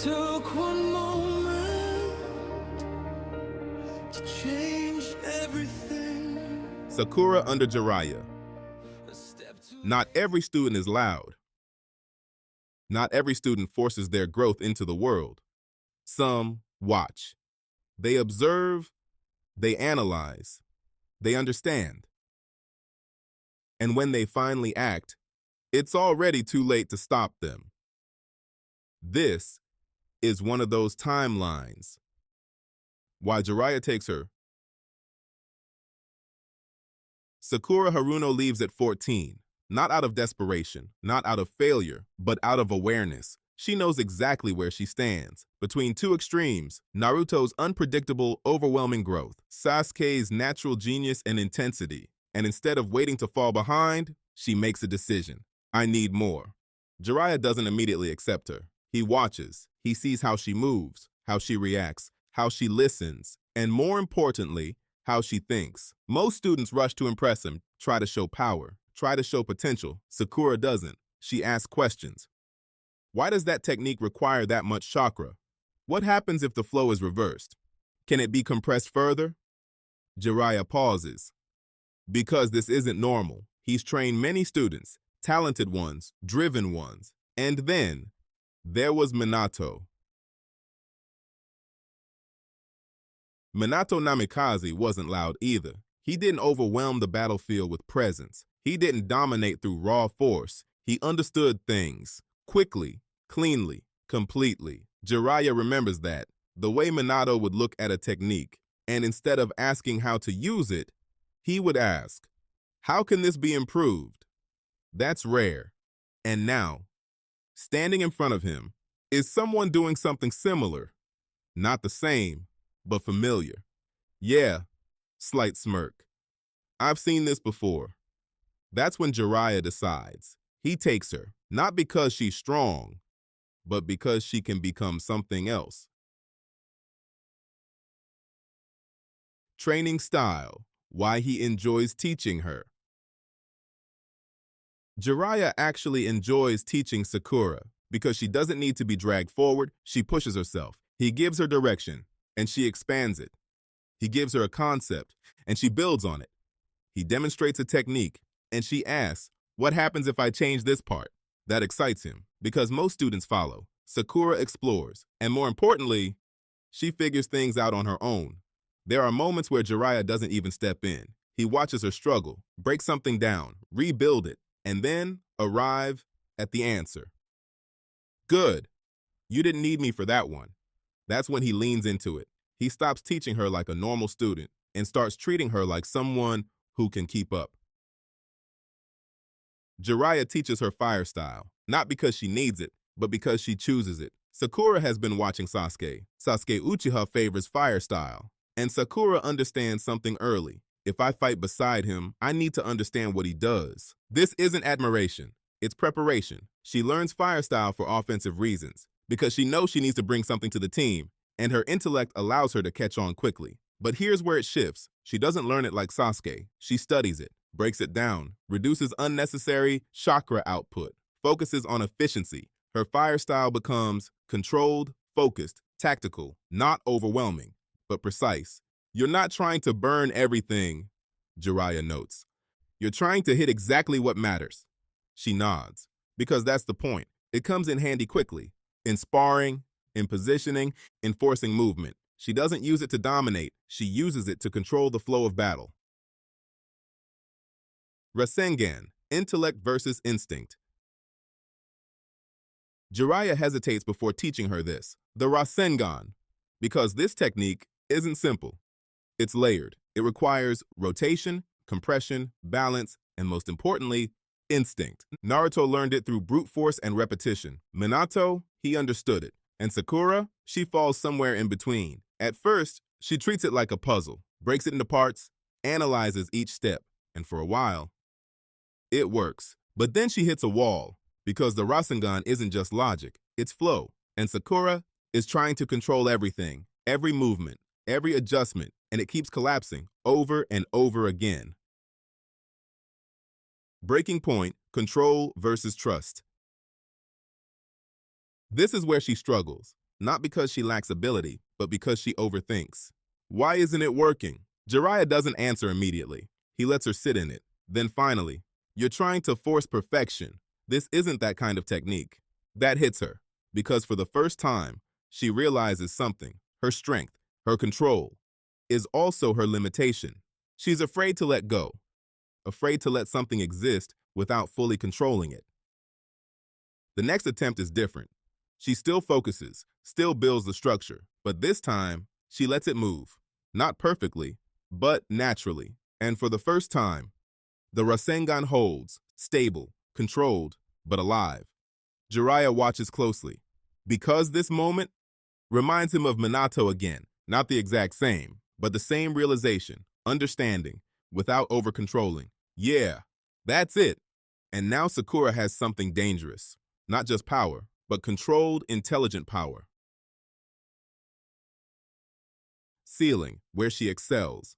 took one moment to change everything. Sakura under Jiraiya. Not every student is loud. Not every student forces their growth into the world. Some watch. They observe, they analyze, they understand. And when they finally act, it's already too late to stop them. This is one of those timelines. Why Jiraiya takes her. Sakura Haruno leaves at 14, not out of desperation, not out of failure, but out of awareness. She knows exactly where she stands, between two extremes: Naruto's unpredictable, overwhelming growth, Sasuke's natural genius and intensity. And instead of waiting to fall behind, she makes a decision. I need more. Jiraiya doesn't immediately accept her. He watches. He sees how she moves, how she reacts, how she listens, and more importantly, how she thinks. Most students rush to impress him, try to show power, try to show potential. Sakura doesn't. She asks questions. Why does that technique require that much chakra? What happens if the flow is reversed? Can it be compressed further? Jiraiya pauses. Because this isn't normal. He's trained many students, talented ones, driven ones. And then, there was Minato. Minato Namikaze wasn't loud either. He didn't overwhelm the battlefield with presence. He didn't dominate through raw force. He understood things quickly, cleanly, completely. Jiraiya remembers that. The way Minato would look at a technique, and instead of asking how to use it, he would ask, how can this be improved? That's rare. And now, standing in front of him, is someone doing something similar. Not the same, but familiar. Yeah, slight smirk. I've seen this before. That's when Jiraiya decides. He takes her, not because she's strong, but because she can become something else. Training style, why he enjoys teaching her. Jiraiya actually enjoys teaching Sakura because she doesn't need to be dragged forward. She pushes herself. He gives her direction, and she expands it. He gives her a concept, and she builds on it. He demonstrates a technique, and she asks, what happens if I change this part? That excites him, because most students follow. Sakura explores, and more importantly, she figures things out on her own. There are moments where Jiraiya doesn't even step in. He watches her struggle, break something down, rebuild it, and then arrive at the answer. Good. You didn't need me for that one. That's when he leans into it. He stops teaching her like a normal student and starts treating her like someone who can keep up. Jiraiya teaches her fire style, not because she needs it, but because she chooses it. Sakura has been watching Sasuke. Sasuke Uchiha favors fire style, and Sakura understands something early. If I fight beside him, I need to understand what he does. This isn't admiration, it's preparation. She learns fire style for offensive reasons, because she knows she needs to bring something to the team, and her intellect allows her to catch on quickly. But here's where it shifts. She doesn't learn it like Sasuke. She studies it, breaks it down, reduces unnecessary chakra output, focuses on efficiency. Her fire style becomes controlled, focused, tactical, not overwhelming, but precise. You're not trying to burn everything, Jiraiya notes. You're trying to hit exactly what matters. She nods, because that's the point. It comes in handy quickly, in sparring, in positioning, in forcing movement. She doesn't use it to dominate, she uses it to control the flow of battle. Rasengan, intellect versus instinct. Jiraiya hesitates before teaching her this, the Rasengan, because this technique isn't simple. It's layered. It requires rotation, compression, balance, and most importantly, instinct. Naruto learned it through brute force and repetition. Minato, he understood it. And Sakura, she falls somewhere in between. At first, she treats it like a puzzle, breaks it into parts, analyzes each step, and for a while, it works. But then she hits a wall, because the Rasengan isn't just logic, it's flow. And Sakura is trying to control everything, every movement, every adjustment, and it keeps collapsing over and over again. Breaking point, control versus trust. This is where she struggles. not because she lacks ability, but because she overthinks. Why isn't it working? Jiraiya doesn't answer immediately. He lets her sit in it. Then finally, you're trying to force perfection. This isn't that kind of technique. That hits her, because for the first time, she realizes something. Her strength, her control, is also her limitation. She's afraid to let go, afraid to let something exist without fully controlling it. The next attempt is different. She still focuses, still builds the structure, but this time, she lets it move. Not perfectly, but naturally. And for the first time, the Rasengan holds, stable, controlled, but alive. Jiraiya watches closely, because this moment reminds him of Minato again, not the exact same, but the same realization, understanding, without over-controlling. Yeah, that's it. And now Sakura has something dangerous. Not just power, but controlled, intelligent power. Sealing, where she excels.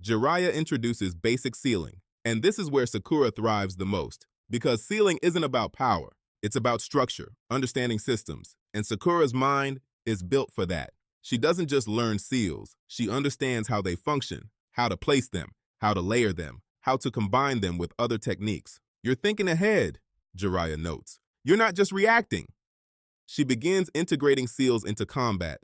Jiraiya introduces basic sealing, and this is where Sakura thrives the most, because sealing isn't about power. It's about structure, understanding systems, and Sakura's mind is built for that. She doesn't just learn seals, she understands how they function, how to place them, how to layer them, how to combine them with other techniques. You're thinking ahead, Jiraiya notes. You're not just reacting. She begins integrating seals into combat.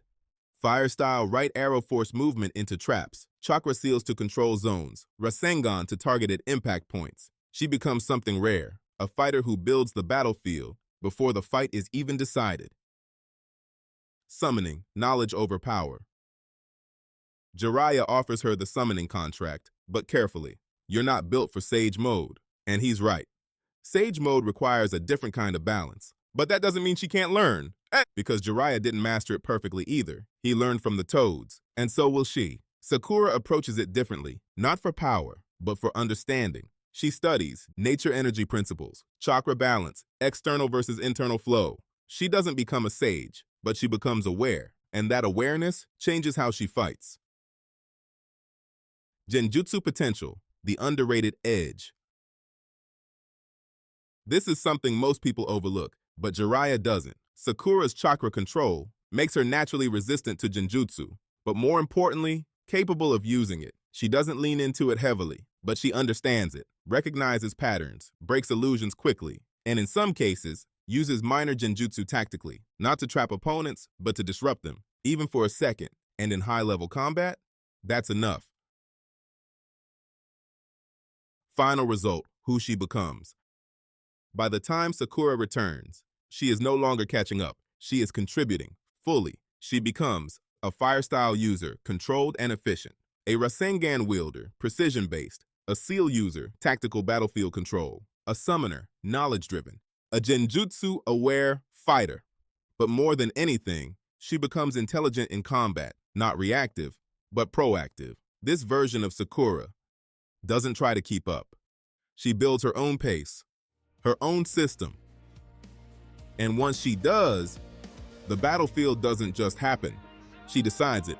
Fire-style right arrow force movement into traps, chakra seals to control zones, Rasengan to targeted impact points. She becomes something rare, a fighter who builds the battlefield before the fight is even decided. Summoning, knowledge over power. Jiraiya offers her the summoning contract, but carefully. You're not built for Sage Mode, and he's right. Sage Mode requires a different kind of balance, but that doesn't mean she can't learn. Because Jiraiya didn't master it perfectly either. He learned from the toads, and so will she. Sakura approaches it differently, not for power, but for understanding. She studies nature energy principles, chakra balance, external versus internal flow. She doesn't become a sage, but she becomes aware, and that awareness changes how she fights. Genjutsu potential, the underrated edge. This is something most people overlook, but Jiraiya doesn't. Sakura's chakra control makes her naturally resistant to genjutsu, but more importantly, capable of using it. She doesn't lean into it heavily, but she understands it, recognizes patterns, breaks illusions quickly, and in some cases, uses minor genjutsu tactically, not to trap opponents, but to disrupt them, even for a second. And in high-level combat, that's enough. Final result, who she becomes. By the time Sakura returns, she is no longer catching up. She is contributing fully. She becomes a fire-style user, controlled and efficient, a Rasengan wielder, precision-based, a seal user, tactical battlefield control, a summoner, knowledge-driven, a genjutsu-aware fighter. But more than anything, she becomes intelligent in combat, not reactive, but proactive. This version of Sakura doesn't try to keep up. She builds her own pace, her own system. And once she does, the battlefield doesn't just happen. She decides it.